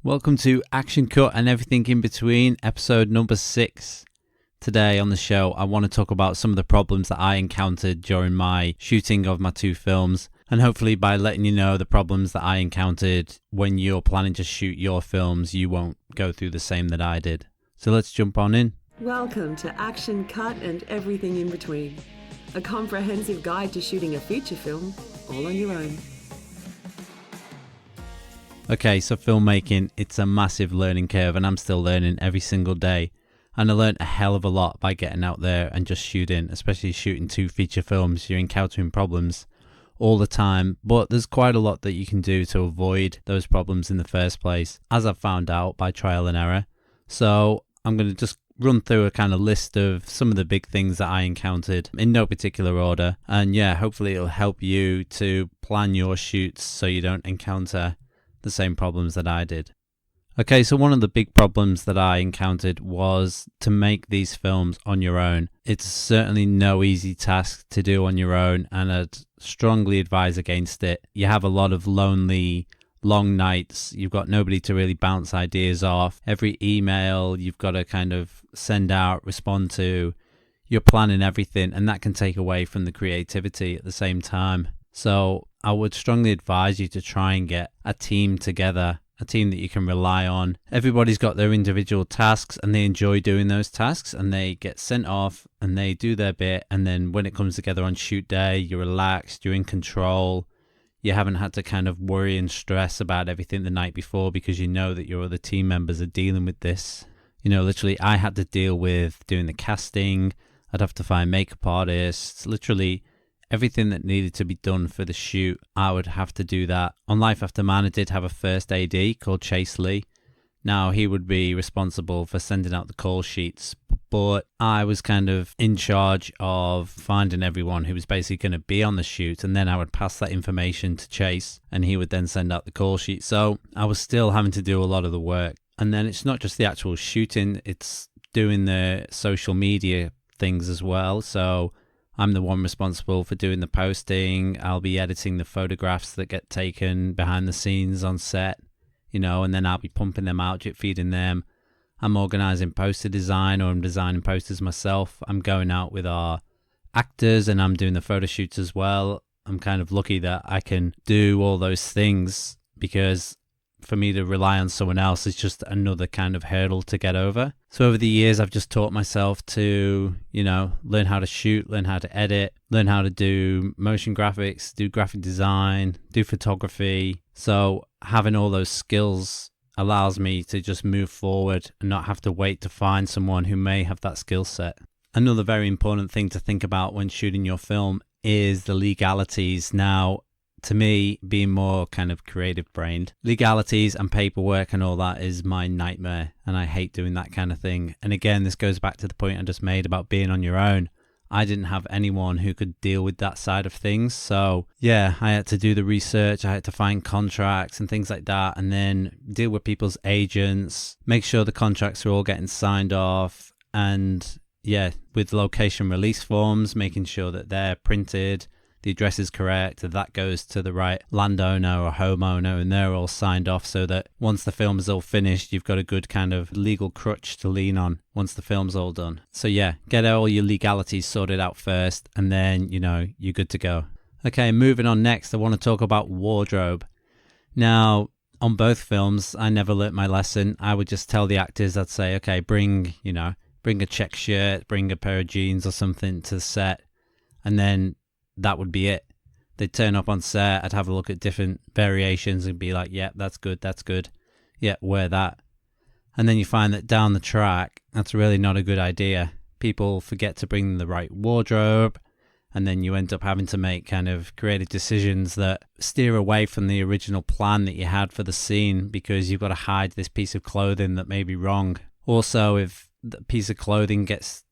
Welcome to Action Cut and Everything in Between, episode number 6. Today on the show, I want to talk about some of the problems that I encountered during my shooting of my 2 films, and hopefully by letting you know the problems that I encountered when you're planning to shoot your films, you won't go through the same that I did. So let's jump on in. Welcome to Action Cut and Everything in Between, a comprehensive guide to shooting a feature film all on your own. Okay, so filmmaking, it's a massive learning curve and I'm still learning every single day. And I learned a hell of a lot by getting out there and just shooting, especially shooting 2 feature films. You're encountering problems all the time, but there's quite a lot that you can do to avoid those problems in the first place, as I've found out by trial and error. So I'm going to just run through a kind of list of some of the big things that I encountered in no particular order. And yeah, hopefully it'll help you to plan your shoots so you don't encounter the same problems that I did. Okay, so one of the big problems that I encountered was to make these films on your own. It's certainly no easy task to do on your own, and I'd strongly advise against it. You have a lot of lonely, long nights. You've got nobody to really bounce ideas off. Every email you've got to kind of send out, respond to. You're planning everything, and that can take away from the creativity at the same time. So I would strongly advise you to try and get a team together, a team that you can rely on. Everybody's got their individual tasks and they enjoy doing those tasks and they get sent off and they do their bit. And then when it comes together on shoot day, you're relaxed, you're in control. You haven't had to kind of worry and stress about everything the night before because you know that your other team members are dealing with this. You know, literally I had to deal with doing the casting. I'd have to find makeup artists, literally everything that needed to be done for the shoot, I would have to do that. On Life After Man, I did have a first AD called Chase Lee. Now, he would be responsible for sending out the call sheets, but I was kind of in charge of finding everyone who was basically going to be on the shoot, and then I would pass that information to Chase, and he would then send out the call sheet. So I was still having to do a lot of the work. And then it's not just the actual shooting, it's doing the social media things as well. So I'm the one responsible for doing the posting. I'll be editing the photographs that get taken behind the scenes on set, you know, and then I'll be pumping them out, drip feeding them. I'm organizing poster design, or I'm designing posters myself. I'm going out with our actors and I'm doing the photo shoots as well. I'm kind of lucky that I can do all those things, because for me to rely on someone else is just another kind of hurdle to get over. So over the years, I've just taught myself to, you know, learn how to shoot, learn how to edit, learn how to do motion graphics, do graphic design, do photography. So having all those skills allows me to just move forward and not have to wait to find someone who may have that skill set. Another very important thing to think about when shooting your film is the legalities. Now, to me, being more kind of creative brained, legalities and paperwork and all that is my nightmare, and I hate doing that kind of thing. And again, this goes back to the point I just made about being on your own. I didn't have anyone who could deal with that side of things. So yeah, I had to do the research, I had to find contracts and things like that, and then deal with people's agents, make sure the contracts are all getting signed off, and yeah, with location release forms, making sure that they're printed, the address is correct, that goes to the right landowner or homeowner, and they're all signed off so that once the film is all finished, you've got a good kind of legal crutch to lean on once the film's all done. So yeah, get all your legalities sorted out first, and then, you know, you're good to go. Okay, moving on next, I want to talk about wardrobe. Now, on both films, I never learnt my lesson. I would just tell the actors, I'd say, okay, bring a check shirt, bring a pair of jeans or something to the set, and then that would be it. They'd turn up on set, I'd have a look at different variations and be like, yeah, that's good, yeah, wear that. And then you find that down the track, that's really not a good idea. People forget to bring the right wardrobe, and then you end up having to make kind of creative decisions that steer away from the original plan that you had for the scene, because you've got to hide this piece of clothing that may be wrong. Also, if the piece of clothing gets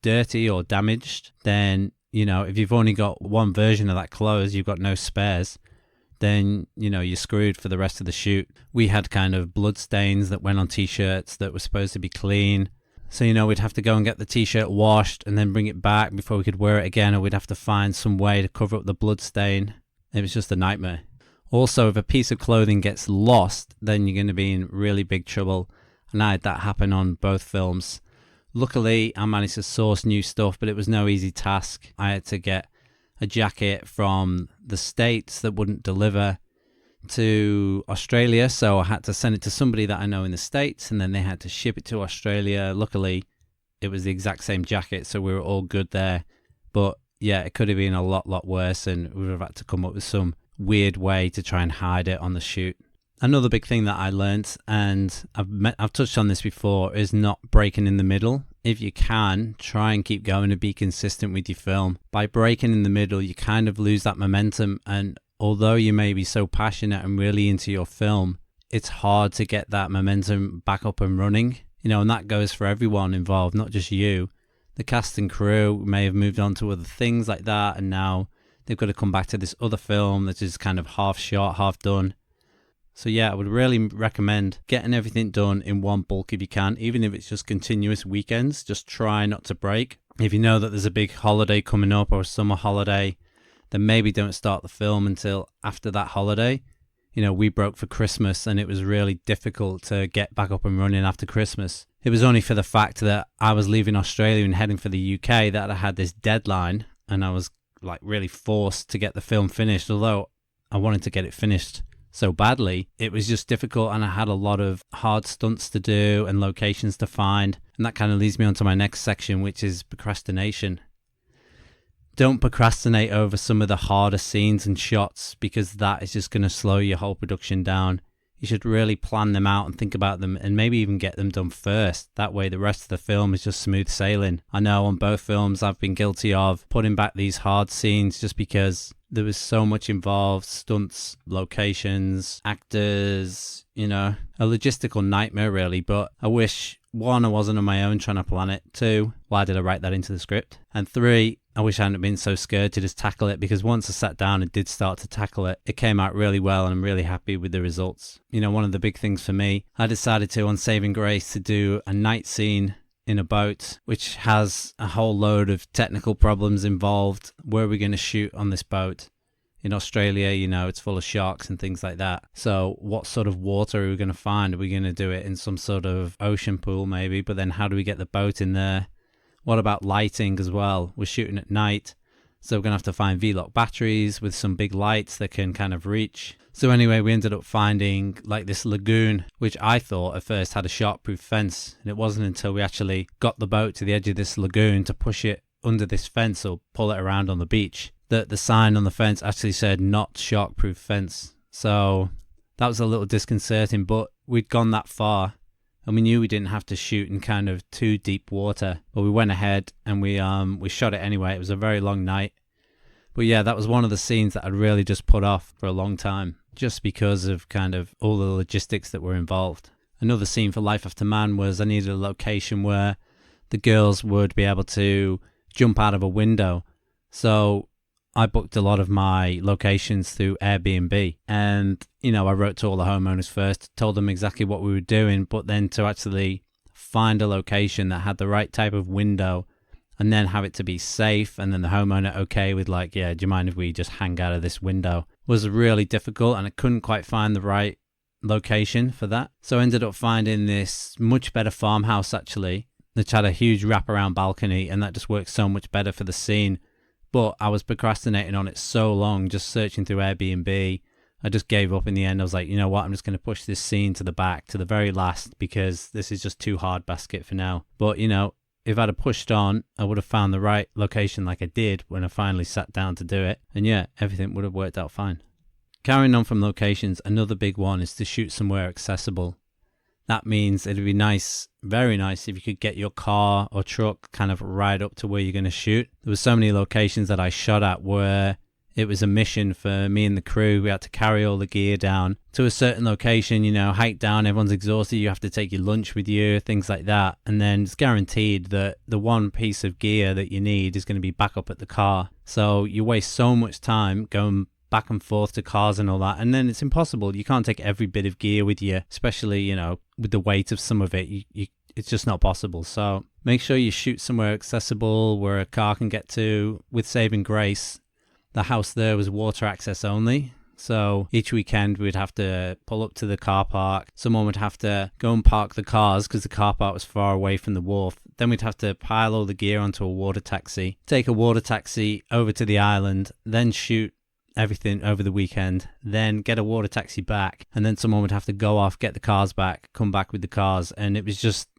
dirty or damaged, then, you know, if you've only got one version of that clothes, you've got no spares, then, you know, you're screwed for the rest of the shoot. We had kind of blood stains that went on t-shirts that were supposed to be clean. So, you know, we'd have to go and get the t-shirt washed and then bring it back before we could wear it again, or we'd have to find some way to cover up the blood stain. It was just a nightmare. Also, if a piece of clothing gets lost, then you're going to be in really big trouble. And I had that happen on both films. Luckily, I managed to source new stuff, but it was no easy task. I had to get a jacket from the States that wouldn't deliver to Australia, so I had to send it to somebody that I know in the States, and then they had to ship it to Australia. Luckily, it was the exact same jacket, so we were all good there. But yeah, it could have been a lot worse, and we would have had to come up with some weird way to try and hide it on the shoot. Another big thing that I learned, and I've touched on this before, is not breaking in the middle. If you can, try and keep going and be consistent with your film. By breaking in the middle, you kind of lose that momentum, and although you may be so passionate and really into your film, it's hard to get that momentum back up and running. And that goes for everyone involved, not just you. The cast and crew may have moved on to other things like that, and now they've got to come back to this other film that is kind of half shot, half done. So yeah, I would really recommend getting everything done in one bulk if you can, even if it's just continuous weekends. Just try not to break. If you know that there's a big holiday coming up or a summer holiday, then maybe don't start the film until after that holiday. We broke for Christmas, and it was really difficult to get back up and running after Christmas. It was only for the fact that I was leaving Australia and heading for the UK that I had this deadline, and I was really forced to get the film finished. Although I wanted to get it finished so badly, it was just difficult, and I had a lot of hard stunts to do and locations to find. And that kind of leads me on to my next section, which is procrastination. Don't procrastinate over some of the harder scenes and shots, because that is just going to slow your whole production down. You should really plan them out and think about them, and maybe even get them done first. That way the rest of the film is just smooth sailing. I know on both films I've been guilty of putting back these hard scenes just because there was so much involved: stunts, locations, actors, a logistical nightmare really. But I wish, 1, I wasn't on my own trying to plan it. 2, why did I write that into the script? And 3, I wish I hadn't been so scared to just tackle it, because once I sat down and did start to tackle it, it came out really well, and I'm really happy with the results. One of the big things for me, I decided to, on Saving Grace, to do a night scene in a boat, which has a whole load of technical problems involved. Where are we going to shoot on this boat? In Australia, it's full of sharks and things like that. So what sort of water are we going to find? Are we going to do it in some sort of ocean pool maybe? But then how do we get the boat in there? What about lighting as well? We're shooting at night, so we're going to have to find V-Lock batteries with some big lights that can kind of reach. So anyway, we ended up finding this lagoon, which I thought at first had a shark-proof fence. And it wasn't until we actually got the boat to the edge of this lagoon to push it under this fence or pull it around on the beach that the sign on the fence actually said not shark-proof fence. So that was a little disconcerting, but we'd gone that far. And we knew we didn't have to shoot in kind of too deep water, but we went ahead and we shot it anyway. It was a very long night. But yeah, that was one of the scenes that I'd really just put off for a long time, just because of kind of all the logistics that were involved. Another scene for Life After Man was I needed a location where the girls would be able to jump out of a window. So I booked a lot of my locations through Airbnb, and I wrote to all the homeowners first, told them exactly what we were doing, but then to actually find a location that had the right type of window and then have it to be safe, and then the homeowner okay with yeah, do you mind if we just hang out of this window, was really difficult, and I couldn't quite find the right location for that. So I ended up finding this much better farmhouse actually, which had a huge wraparound balcony, and that just worked so much better for the scene. But I was procrastinating on it so long, just searching through Airbnb. I just gave up in the end. I was like, you know what, I'm just going to push this scene to the back, to the very last, because this is just too hard basket for now. But, if I'd have pushed on, I would have found the right location like I did when I finally sat down to do it. And yeah, everything would have worked out fine. Carrying on from locations, another big one is to shoot somewhere accessible. That means it'd be nice, very nice, if you could get your car or truck kind of right up to where you're going to shoot. There were so many locations that I shot at where it was a mission for me and the crew. We had to carry all the gear down to a certain location, hike down, everyone's exhausted, you have to take your lunch with you, things like that. And then it's guaranteed that the one piece of gear that you need is going to be back up at the car. So you waste so much time going back and forth to cars and all that, and then it's impossible. You can't take every bit of gear with you, especially with the weight of some of it. It's just not possible. So make sure you shoot somewhere accessible where a car can get to. With Saving Grace, the house there was water access only, So each weekend we'd have to pull up to the car park. Someone would have to go and park the cars because the car park was far away from the wharf. Then we'd have to pile all the gear onto a water taxi, take a water taxi over to the island, then shoot everything over the weekend, then get a water taxi back, and then someone would have to go off, get the cars back, come back with the cars, and it was just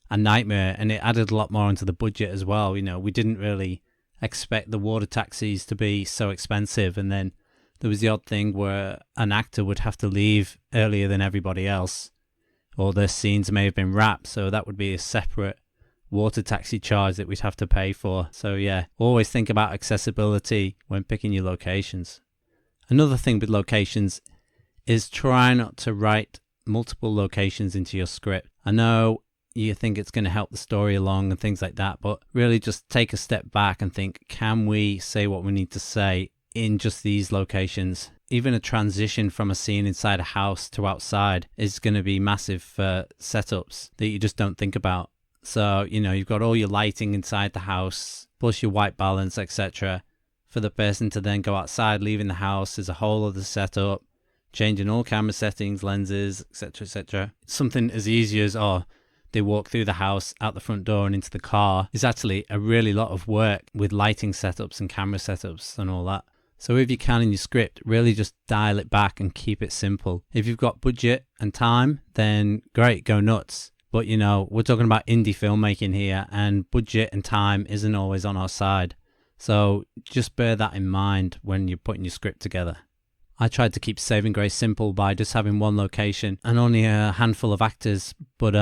a nightmare. And it added a lot more onto the budget as well. We didn't really expect the water taxis to be so expensive, and then there was the odd thing where an actor would have to leave earlier than everybody else, or their scenes may have been wrapped, so that would be a separate water taxi charge that we'd have to pay for. So yeah, always think about accessibility when picking your locations. Another thing with locations is try not to write multiple locations into your script. I know you think it's going to help the story along and things like that, but really just take a step back and think, can we say what we need to say in just these locations? Even a transition from a scene inside a house to outside is going to be massive setups that you just don't think about. So, you've got all your lighting inside the house, plus your white balance, etc. For the person to then go outside, leaving the house, is a whole other setup, changing all camera settings, lenses, etc., etc. Something as easy as, they walk through the house, out the front door and into the car is actually a really lot of work with lighting setups and camera setups and all that. So if you can in your script, really just dial it back and keep it simple. If you've got budget and time, then great, go nuts. But we're talking about indie filmmaking here, and budget and time isn't always on our side. So just bear that in mind when you're putting your script together. I tried to keep Saving Grace simple by just having one location and only a handful of actors. But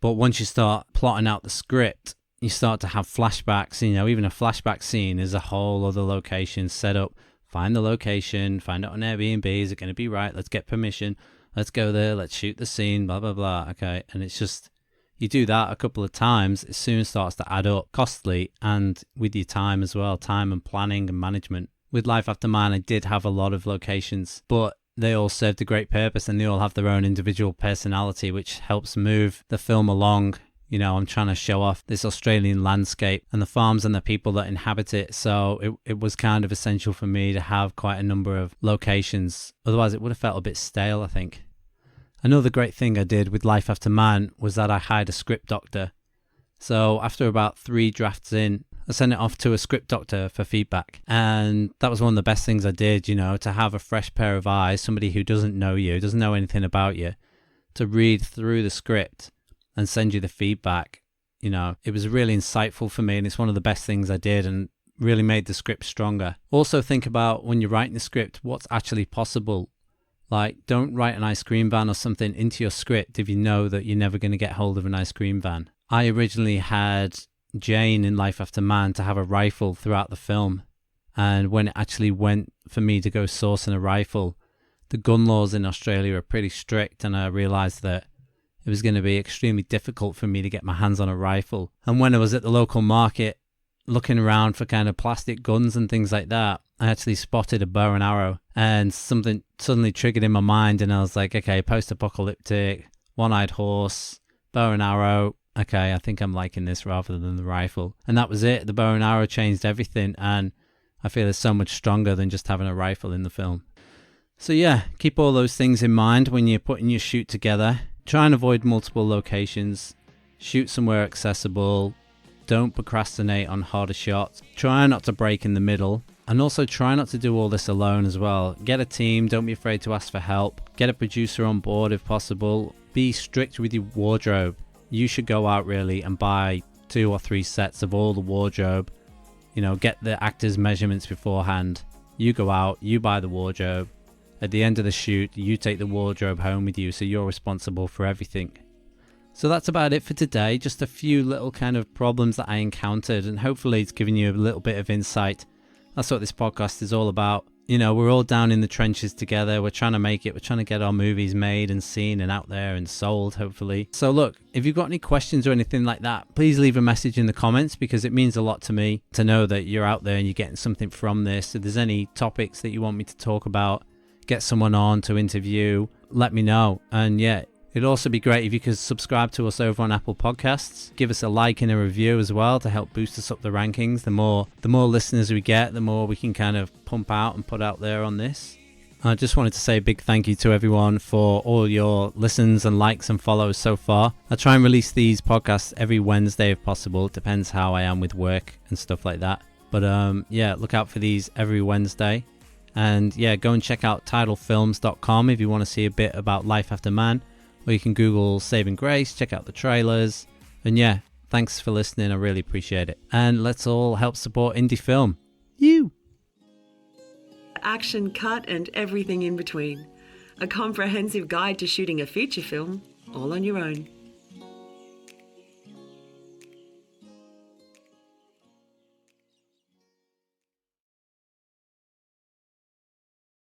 once you start plotting out the script, you start to have flashbacks. Even a flashback scene is a whole other location set up. Find the location, find out on Airbnb, is it going to be right? Let's get permission. Let's go there, let's shoot the scene, blah, blah, blah. Okay, and it's just, you do that a couple of times, it soon starts to add up, costly, and with your time as well, time and planning and management. With Life After Mine, I did have a lot of locations, but they all served a great purpose and they all have their own individual personality, which helps move the film along. I'm trying to show off this Australian landscape and the farms and the people that inhabit it. So it was kind of essential for me to have quite a number of locations. Otherwise, it would have felt a bit stale, I think. Another great thing I did with Life After Man was that I hired a script doctor. So after about 3 drafts in, I sent it off to a script doctor for feedback. And that was one of the best things I did, to have a fresh pair of eyes, somebody who doesn't know you, doesn't know anything about you, to read through the script and send you the feedback. It was really insightful for me, and it's one of the best things I did and really made the script stronger. Also think about when you're writing the script, what's actually possible. Like, don't write an ice cream van or something into your script if you know that you're never going to get hold of an ice cream van. I originally had Jane in Life After Man to have a rifle throughout the film, and when it actually went for me to go sourcing a rifle, the gun laws in Australia are pretty strict, and I realised that it was going to be extremely difficult for me to get my hands on a rifle. And when I was at the local market looking around for kind of plastic guns and things like that, I actually spotted a bow and arrow, and something suddenly triggered in my mind, and I was like, okay, post-apocalyptic, one-eyed horse, bow and arrow. Okay, I think I'm liking this rather than the rifle. And that was it. The bow and arrow changed everything, and I feel it's so much stronger than just having a rifle in the film. So yeah, keep all those things in mind when you're putting your shoot together. Try and avoid multiple locations. Shoot somewhere accessible. Don't procrastinate on harder shots. Try not to break in the middle. And also try not to do all this alone as well. Get a team. Don't be afraid to ask for help. Get a producer on board if possible. Be strict with your wardrobe. You should go out really and buy 2 or 3 sets of all the wardrobe. Get the actors' measurements beforehand. You go out, you buy the wardrobe. At the end of the shoot, you take the wardrobe home with you, so you're responsible for everything. So that's about it for today. Just a few little kind of problems that I encountered, and hopefully it's given you a little bit of insight. That's what this podcast is all about. We're all down in the trenches together. We're trying to make it. We're trying to get our movies made and seen and out there and sold, hopefully. So look, if you've got any questions or anything like that, please leave a message in the comments, because it means a lot to me to know that you're out there and you're getting something from this. If there's any topics that you want me to talk about, get someone on to interview, let me know. And yeah, it'd also be great if you could subscribe to us over on Apple Podcasts. Give us a like and a review as well to help boost us up the rankings. The more listeners we get, the more we can kind of pump out and put out there on this. I just wanted to say a big thank you to everyone for all your listens and likes and follows so far. I try and release these podcasts every Wednesday if possible. It depends how I am with work and stuff like that. But yeah, look out for these every Wednesday. And yeah, go and check out tidalfilms.com if you want to see a bit about Life After Man. Or you can Google Saving Grace, check out the trailers. And yeah, thanks for listening. I really appreciate it. And let's all help support indie film. You! Action, cut, and everything in between. A comprehensive guide to shooting a feature film all on your own.